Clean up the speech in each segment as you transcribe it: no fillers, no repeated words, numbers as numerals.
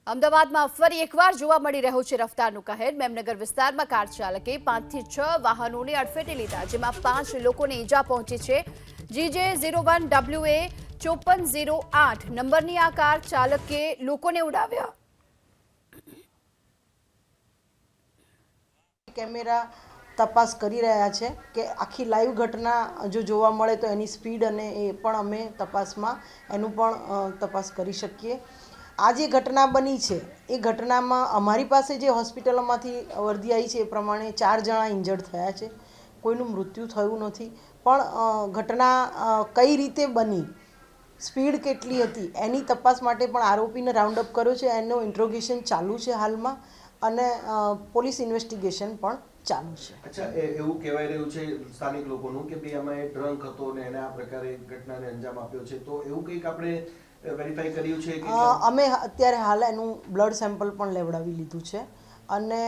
અમદાવાદમાં ફરી એકવાર જોવા મળી રહ્યો છે રફતારનું કહેર। મેમનગર વિસ્તારમાં કાર ચાલકે 5 થી 6 વાહનોને અડફેટે લીધા, જેમાં 5 લોકોને ઈજા પહોંચી છે। GJ01WA 5408 નંબરની આ કાર ચાલકે લોકોને ઉડાવ્યા। કેમેરા તપાસ કરી રહ્યા છે કે આખી લાઈવ ઘટના જો જોવા મળે તો એની સ્પીડ અને એ પણ અમે તપાસમાં એનું પણ તપાસ કરી શકીએ। આ જે ઘટના બની છે એ ઘટનામાં અમારી પાસે જે હોસ્પિટલોમાંથી વર્દી આવી છે એ પ્રમાણે 4 જણા ઇન્જર્ડ થયા છે, કોઈનું મૃત્યુ થયું નથી। પણ ઘટના કઈ રીતે બની, સ્પીડ કેટલી હતી એની તપાસ માટે પણ આરોપીને રાઉન્ડ અપ કર્યો છે, એનો ઇન્ટ્રોગેશન ચાલુ છે હાલમાં અને પોલીસ ઇન્વેસ્ટિગેશન પણ ચાલુ છે। અચ્છા, એવું કહેવાય રહ્યું છે સ્થાનિક લોકોનું કે ભાઈ આમાં ડ્રંક હતો ને એને આ પ્રકારે ઘટનાને અંજામ આપ્યો છે, તો એવું કંઈક આપણે વેરીફાઈ કર્યું છે કે અમે અત્યારે હાલ એનું બ્લડ સેમ્પલ પણ લેવડાવી લીધું છે અને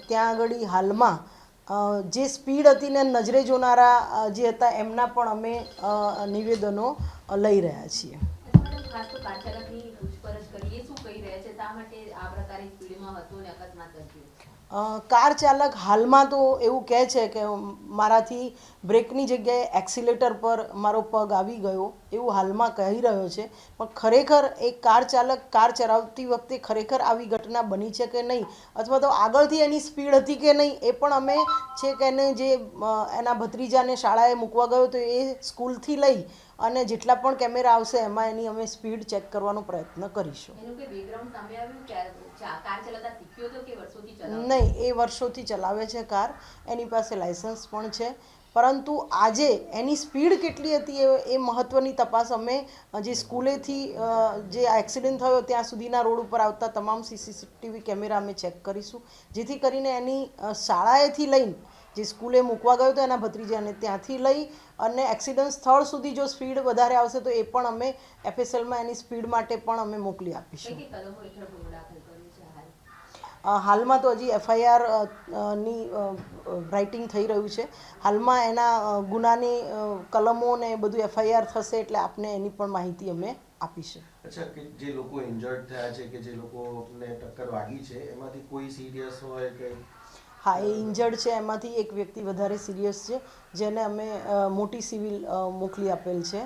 ત્યાં આગળ હાલમાં જે સ્પીડ હતી ને નજરે જોનારા જે હતા એમના પણ અમે નિવેદનો લઈ રહ્યા છીએ। કાર ચાલક હાલમાં તો એવું કહે છે કે મારાથી બ્રેકની જગ્યાએ એક્સિલેટર પર મારો પગ આવી ગયો એવું હાલમાં કહી રહ્યો છે, પણ ખરેખર એ કાર ચાલક કાર ચલાવતી વખતે ખરેખર આવી ઘટના બની છે કે નહીં અથવા તો આગળથી એની સ્પીડ હતી કે નહીં એ પણ અમે છે કે એને જે એના ભત્રીજાને શાળાએ મૂકવા ગયો તો એ સ્કૂલથી લઈ અને જેટલા પણ કેમેરા આવશે એમાં એની અમે સ્પીડ ચેક કરવાનો પ્રયત્ન કરીશું। નહીં, એ વર્ષોથી ચલાવે છે કાર, એની પાસે લાયસન્સ પણ છે, પરંતુ આજે એની સ્પીડ કેટલી હતી એ મહત્ત્વની તપાસ અમે જે સ્કૂલેથી જે એક્સિડન્ટ થયો ત્યાં સુધીના રોડ ઉપર આવતા તમામ CCTV કેમેરા અમે ચેક કરીશું, જેથી કરીને એની શાળાએથી લઈને જે સ્કૂલે મૂકવા ગયો તો એના ભત્રીજાને ત્યાંથી લઈ અને એક્સિડન્ટ સ્થળ સુધી જો સ્પીડ વધારે આવશે તો એ પણ અમે FSLમાં એની સ્પીડ માટે પણ અમે મોકલી આપીશું। હાલમાં તો હજી FIR ની રાઇટિંગ થઈ રહ્યું છે, હાલમાં એના ગુનાની કલમો ને બધું FIR થશે એટલે આપને એની પણ માહિતી અમે આપીશું। અચ્છા, કે જે લોકો ઇન્જર્ડ થયા છે કે જે લોકોને ટક્કર વાગી છે એમાંથી કોઈ સિરિયસ હોય કે? હા, એ ઇન્જર્ડ છે એમાંથી એક વ્યક્તિ વધારે સિરિયસ છે જેને અમે મોટી સિવિલ મોકલી આપેલ છે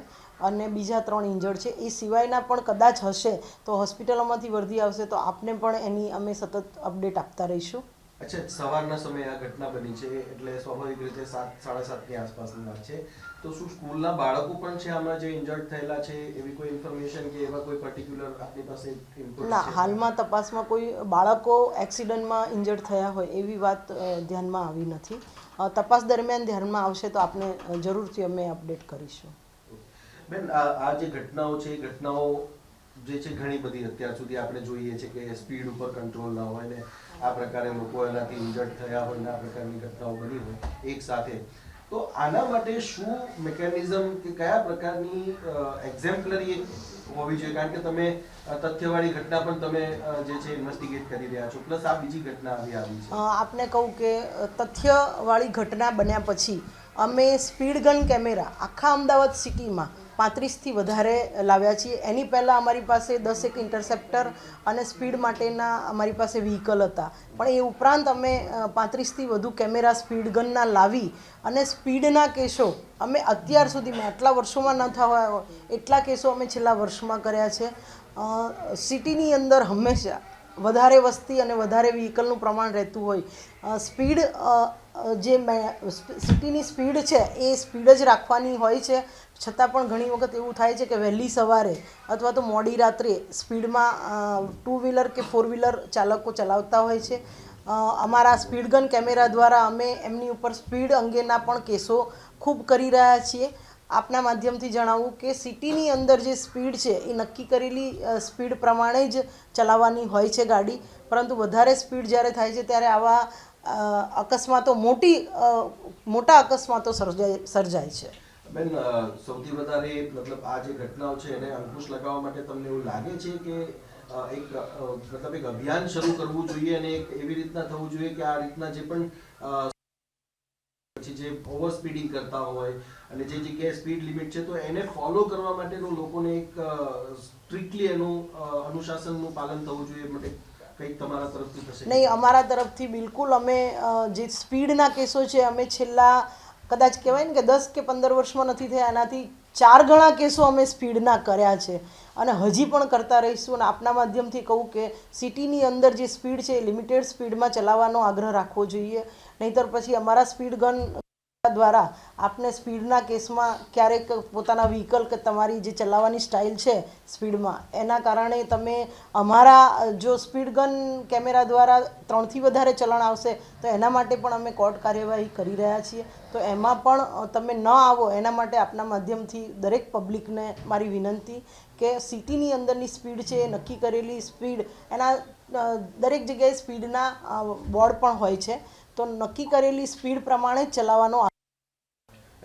અને બીજા 3 ઇન્જર્ડ છે। એ સિવાયના પણ કદાચ હશે તો હોસ્પિટલોમાંથી વર્દી આવશે તો આપને પણ એની અમે સતત અપડેટ આપતા રહીશું। અચ્છા, સવારના સમયે આ ઘટના બની છે એટલે સ્વાભાવિક રીતે 7:30ની આસપાસની વાત છે, તો શું સ્કૂલના બાળકો પણ છે આમાં જે ઇન્જર્ડ થયેલા છે, એવી કોઈ ઇન્ફોર્મેશન કે એવા કોઈ પર્ટિક્યુલર આપની પાસે ઇનપુટ ના, છે? હાલમાં તપાસમાં કોઈ બાળકો એક્સિડન્ટમાં ઇન્જર્ડ થયા હોય એવી વાત ધ્યાનમાં આવી નથી। તપાસ દરમિયાન ધ્યાનમાં આવશે તો આપને જરૂરથી અમે અપડેટ કરીશું। બેન, આ જે ઘટનાઓ છે એ ઘટનાઓ જે છે ઘણી બધી અત્યાર સુધી આપણે જોઈએ છે કે સ્પીડ ઉપર કંટ્રોલ ના હોય ને આ પ્રકારે લોકો એનાથી ઇન્જર્ડ થયા હોય ને આ પ્રકારની ઘટનાઓ બની હોય એક સાથે, તો આના માટે શું મિકેનિઝમ કે કયા પ્રકારની એક્ઝેમ્પલરી હોવી જોઈએ? કારણ કે તમે તથ્યવાળી ઘટના પણ તમે જે છે ઇન્વેસ્ટિગેટ કરી રહ્યા છો, પ્લસ આ બીજી ઘટના આવી છે। આપને કહું કે તથ્યવાળી ઘટના બન્યા પછી અમે સ્પીડ ગન કેમેરા આખા અમદાવાદ સિટીમાં 35થી વધારે લાવ્યા છીએ। એની પહેલાં અમારી પાસે 10 ઇન્ટરસેપ્ટર અને સ્પીડ માટેના અમારી પાસે વ્હીકલ હતા, પણ એ ઉપરાંત અમે 35થી વધુ કેમેરા સ્પીડ ગનના લાવી અને સ્પીડના કેસો અમે અત્યાર સુધીમાં આટલા વર્ષોમાં ન થવા હોય એટલા કેસો અમે છેલ્લા વર્ષમાં કર્યા છે। સિટીની અંદર હંમેશા વધારે વસ્તી અને વધારે વ્હીકલનું પ્રમાણ રહેતું હોય, સ્પીડ જે સિટીની સ્પીડ છે એ સ્પીડ જ રાખવાની હોય છે, છતાં પણ ઘણી વખત એવું થાય છે કે વહેલી સવારે અથવા તો મોડી રાત્રે સ્પીડમાં 2 વ્હીલર કે 4 વ્હીલર ચાલકો ચલાવતા હોય છે। અમારા સ્પીડ ગન કેમેરા દ્વારા અમે એમની ઉપર સ્પીડ અંગેના પણ કેસો ખૂબ કરી રહ્યા છીએ। આપના માધ્યમથી જણાવું કે સિટીની અંદર જે સ્પીડ છે એ નક્કી કરેલી સ્પીડ પ્રમાણે જ ચલાવવાની હોય છે ગાડી, પરંતુ વધારે સ્પીડ જ્યારે થાય છે ત્યારે આવા અકસ્માતો મોટા અકસ્માતો સર્જાય છે। બેન, સૌથી વધારે મતલબ આ જે ઘટનાઓ છે એને અંકુશ લગાવવા માટે તમને એવું લાગે છે કે એક અભિયાન શરૂ કરવું જોઈએ અને એક એવી રીતના થવું જોઈએ કે આ રીતના જે પણ પછી જે ઓવર સ્પીડિંગ કરતા હોય અને જે જગ્યાએ સ્પીડ લિમિટ છે તો એને ફોલો કરવા માટેનું લોકોને એક સ્ટ્રિક્ટલી એનું અનુશાસનનું પાલન થવું જોઈએ માટે કંઈક તમારા તરફથી થશે? નહીં, અમારા તરફથી બિલકુલ અમે જે સ્પીડના કેસો છે અમે છેલ્લા કદાચ કહેવાય ને કે 10 કે 15 વર્ષમાં નથી થયા, એનાથી 4 ગણા કેસો અમે સ્પીડના કર્યા છે અને હજી પણ કરતા રહીશું. અને આપના માધ્યમથી કહું કે સિટીની અંદર જે સ્પીડ છે એ લિમિટેડ સ્પીડમાં ચલાવવાનો આગ્રહ રાખવો જોઈએ, નહીંતર પછી અમારા સ્પીડ ગન દ્વારા આપને સ્પીડના કેસમાં ક્યારેક પોતાના વ્હીકલ કે તમારી જે ચલાવવાની સ્ટાઇલ છે સ્પીડમાં એના કારણે તમે અમારા જો સ્પીડ ગન કેમેરા દ્વારા 3થી વધારે ચલણ આવશે તો એના માટે પણ અમે કોર્ટ કાર્યવાહી કરી રહ્યા છીએ. તો એમાં પણ તમે ન આવો એના માટે આપના માધ્યમથી દરેક પબ્લિકને મારી વિનંતી કે સિટીની અંદરની સ્પીડ છે એ નક્કી કરેલી સ્પીડ એના દરેક જગ્યાએ સ્પીડના બોર્ડ પણ હોય છે, તો નક્કી કરેલી સ્પીડ પ્રમાણે જ ચલાવવાનો.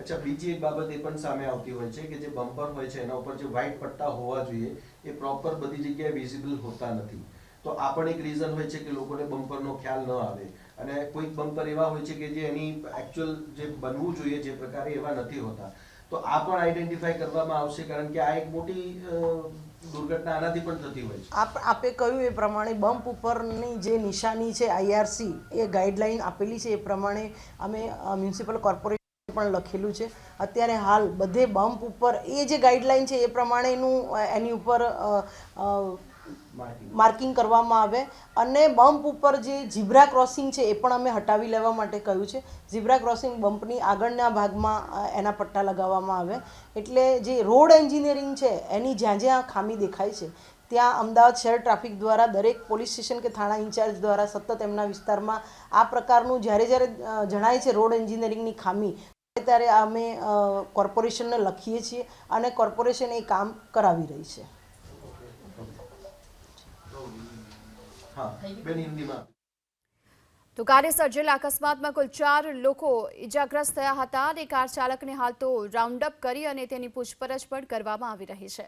અચ્છા, બીજી એક બાબત એ પણ સામે આવતી હોય છે કે જે બમ્પર હોય છે એના ઉપર જે વ્હાઇટ પટ્ટા હોવા જોઈએ એ પ્રોપર બધી જગ્યાએ વિઝિબલ હોતા નથી. તો આ પણ એક રીઝન હોય છે કે લોકોને બમ્પરનો ખ્યાલ ન આવે અને કોઈક બમ્પર એવા હોય છે કે જે એની એકચ્યુઅલ જે બનવું જોઈએ જે પ્રકારે એવા નથી હોતા. તો આ પણ આઈડેન્ટિફાઈ કરવામાં આવશે કારણ કે આ એક મોટી દુર્ઘટના આનાથી પણ થતી હોય છે. આપે કહ્યું એ પ્રમાણે બમ્પ ઉપરની જે નિશાની છે IRC એ ગાઈડલાઈન આપેલી છે એ પ્રમાણે અમે મ્યુનિસિપલ કોર્પોરેશન પણ લખેલું છે. અત્યારે હાલ બધે બમ્પ ઉપર એ જે ગાઈડલાઈન છે એ પ્રમાણેનું એની ઉપર માર્કિંગ કરવામાં આવે અને બમ્પ ઉપર જે ઝીબ્રા ક્રોસિંગ છે એ પણ અમે હટાવી લેવા માટે કહ્યું છે. ઝીબ્રા ક્રોસિંગ બમ્પની આગળના ભાગમાં એના પટ્ટા લગાવવામાં આવે એટલે જે રોડ એન્જિનિયરિંગ છે એની જ્યાં જ્યાં ખામી દેખાય છે ત્યાં અમદાવાદ શહેર ટ્રાફિક દ્વારા દરેક પોલીસ સ્ટેશન કે થાણા ઇન્ચાર્જ દ્વારા સતત એમના વિસ્તારમાં આ પ્રકારનું જ્યારે જણાય છે રોડ એન્જિનિયરિંગની ખામી ત્યારે અમે કોર્પોરેશનને લખીએ છીએ અને કોર્પોરેશન એ કામ કરાવી રહી છે. તો કાર્ય સર્જેલા અકસ્માતમાં કુલ 4 લોકો ઇજાગ્રસ્ત થયા હતા અને કાર ચાલકને હાલ તો રાઉન્ડ અપ કરી અને તેની પૂછપરછ પણ કરવામાં આવી રહી છે.